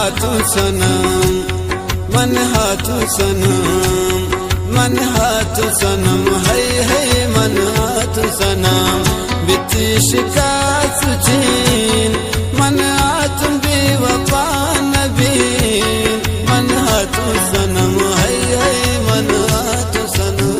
हाथू सनम, मन हाथू सनम, मन हाथू सनम, है मन हाथू सनम, बितिश का सुचीन, मन हाथू बेवफा नबीन, मन हाथू सनम, है मन हाथू सनम।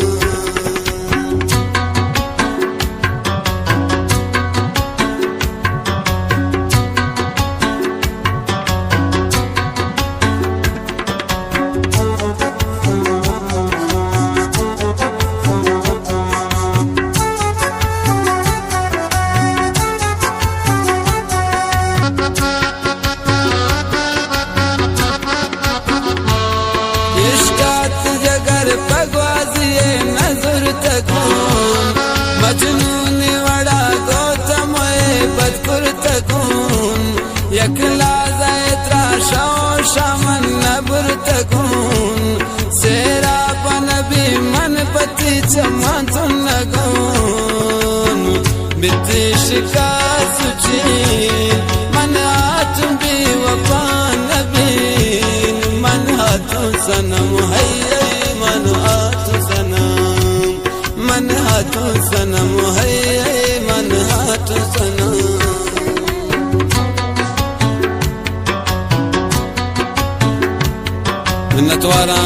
इश्कात जगर पगवाजिए नजर तकून, मजनून वड़ा गौतम बदपुर तकून, यकला जैत्रा शो शामन नबर तकून, सेरा पन भी मन पति चमतुन नगून, बितिश का सुचीन, मन हाथ भी वफा नबीन, मन हाथू सनम, है मन हाथू सनम, मन हाथू सनम, है मन हाथू सनम। नतवारा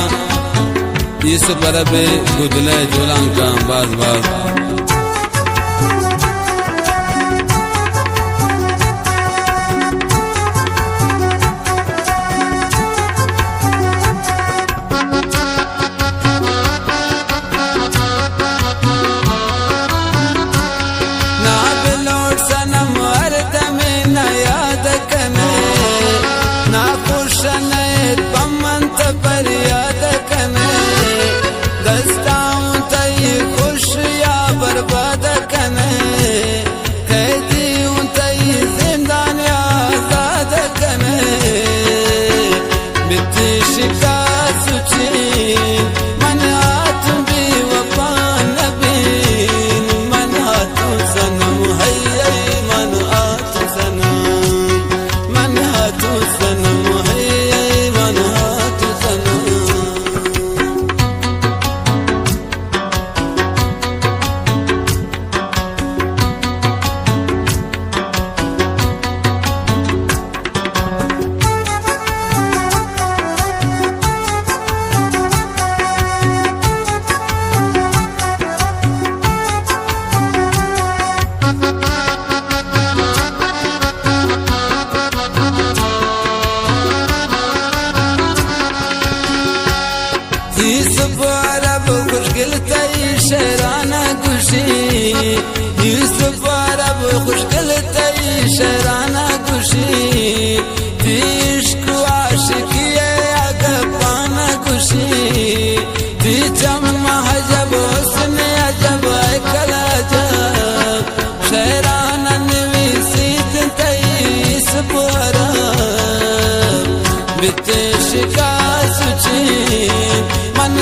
इस बरबे गुदले जोलांका बाज बाज शराना खुशी, यूसुफ अरब खुशगल तई शराना खुशी, इश्क आशिकी अगपाना खुशी, दी चम्मा हजब हुस्न अजब कला जब, शराना नवीसीत तई सपुरा, बितिश का सुची, मन